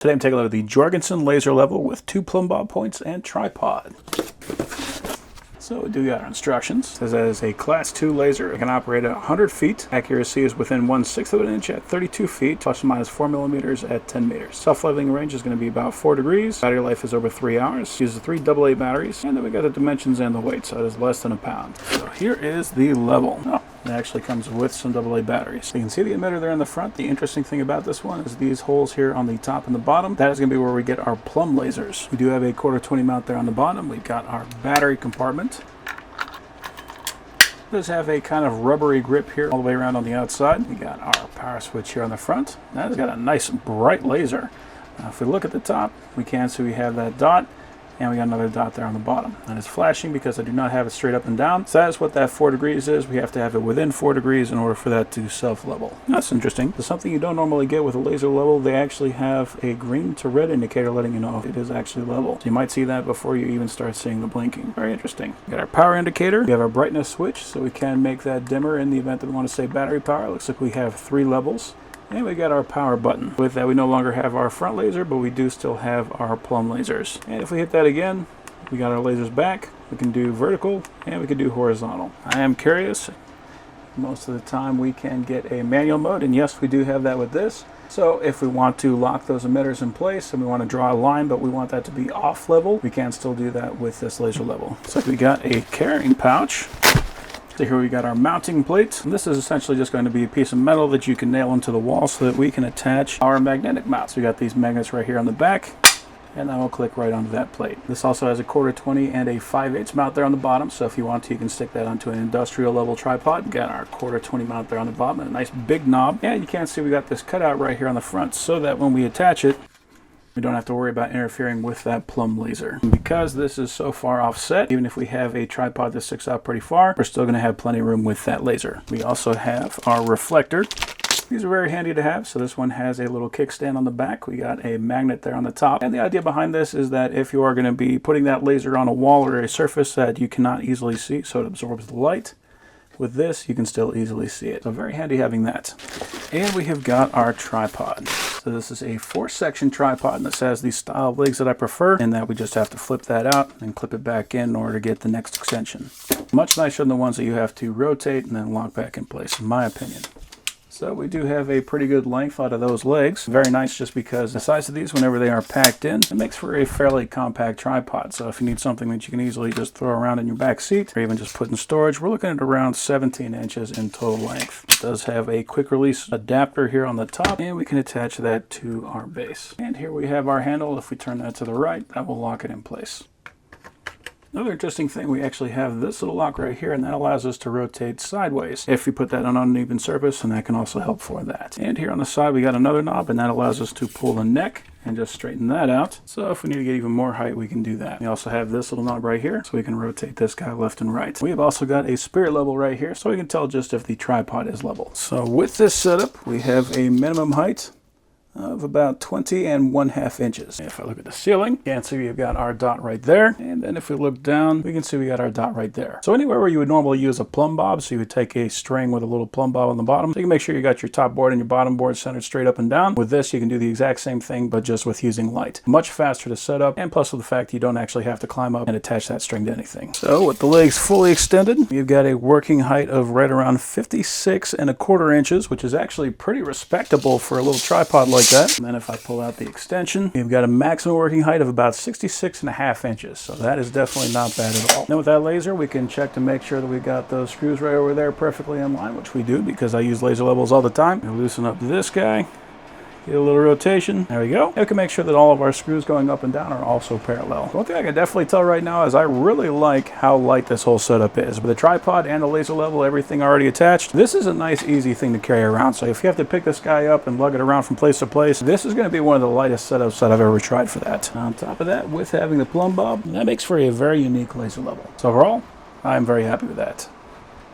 Today I'm taking a look at the Jorgensen laser level with 2 plumb bob points and tripod. So we do got our instructions. It says that is a class 2 laser. It can operate at 100 feet. Accuracy is within 1/6 of an inch at 32 feet, plus or minus 4 millimeters at 10 meters. Self-leveling range is going to be about 4 degrees. Battery life is over 3 hours. Uses 3 AA batteries. And then we got the dimensions and the weight, so it is less than a pound. So here is the level. Oh, it actually comes with some AA batteries. You can see the emitter there in the front. The interesting thing about this one is these holes here on the top and the bottom. That is going to be where we get our Plumb lasers. We do have a 1/4-20 mount there on the bottom. We've got our battery compartment. It does have a kind of rubbery grip here all the way around on the outside. We got our power switch here on the front. That has got a nice bright laser. If we look at the top, we can see we have that dot, and we got another dot there on the bottom. And it's flashing because I do not have it straight up and down. So that is what that 4 degrees is. We have to have it within 4 degrees in order for that to self-level. That's interesting. It's something you don't normally get with a laser level. They actually have a green to red indicator letting you know if it is actually level. So you might see that before you even start seeing the blinking. Very interesting. We got our power indicator. We have our brightness switch, so we can make that dimmer in the event that we want to save battery power. Looks like we have 3 levels. And we got our power button. With that, we no longer have our front laser, but we do still have our Plumb lasers. And if we hit that again, we got our lasers back. We can do vertical and we can do horizontal. I am curious. Most of the time we can get a manual mode, and yes, we do have that with this. So if we want to lock those emitters in place and we want to draw a line, but we want that to be off level, we can still do that with this laser level. So we got a carrying pouch. So here we got our mounting plate. And this is essentially just going to be a piece of metal that you can nail into the wall so that we can attach our magnetic mount. So we got these magnets right here on the back, and that will click right onto that plate. This also has a 1/4-20 and a 5/8 mount there on the bottom. So if you want to, you can stick that onto an industrial level tripod. We got our 1/4-20 mount there on the bottom and a nice big knob. And you can see we got this cutout right here on the front so that when we attach it, we don't have to worry about interfering with that Plumb laser. And because this is so far offset, even if we have a tripod that sticks out pretty far, we're still going to have plenty of room with that laser. We also have our reflector. These are very handy to have. So this one has a little kickstand on the back. We got a magnet there on the top. And the idea behind this is that if you are going to be putting that laser on a wall or a surface that you cannot easily see, so it absorbs the light, with this, you can still easily see it. So very handy having that. And we have got our tripod. So this is a 4-section tripod, and this has the style of legs that I prefer, and that we just have to flip that out and clip it back in order to get the next extension. Much nicer than the ones that you have to rotate and then lock back in place, in my opinion. So we do have a pretty good length out of those legs. Very nice just because the size of these, whenever they are packed in, it makes for a fairly compact tripod. So if you need something that you can easily just throw around in your back seat or even just put in storage, we're looking at around 17 inches in total length. It does have a quick release adapter here on the top, and we can attach that to our base. And here we have our handle. If we turn that to the right, that will lock it in place. Another interesting thing, we actually have this little lock right here, and that allows us to rotate sideways. If we put that on an uneven surface, and that can also help for that. And here on the side, we got another knob, and that allows us to pull the neck and just straighten that out. So if we need to get even more height, we can do that. We also have this little knob right here, so we can rotate this guy left and right. We have also got a spirit level right here, so we can tell just if the tripod is level. So with this setup, we have a minimum height of about 20 1/2 inches. If I look at the ceiling, you can see we've got our dot right there. And then if we look down, we can see we got our dot right there. So anywhere where you would normally use a plumb bob, so you would take a string with a little plumb bob on the bottom, so you can make sure you got your top board and your bottom board centered straight up and down. With this, you can do the exact same thing, but just with using light. Much faster to set up, and plus with the fact you don't actually have to climb up and attach that string to anything. So with the legs fully extended, you've got a working height of right around 56 1/4 inches, which is actually pretty respectable for a little tripod like that. And then if I pull out the extension, you've got a maximum working height of about 66 1/2 inches. So that is definitely not bad at all. Now with that laser, we can check to make sure that we got those screws right over there perfectly in line, which we do because I use laser levels all the time. We'll loosen up this guy. Get a little rotation. There we go. And we can make sure that all of our screws going up and down are also parallel. One thing I can definitely tell right now is I really like how light this whole setup is. With the tripod and the laser level, everything already attached, this is a nice, easy thing to carry around. So if you have to pick this guy up and lug it around from place to place, this is going to be one of the lightest setups that I've ever tried for that. On top of that, with having the plumb bob, that makes for a very unique laser level. So overall, I'm very happy with that.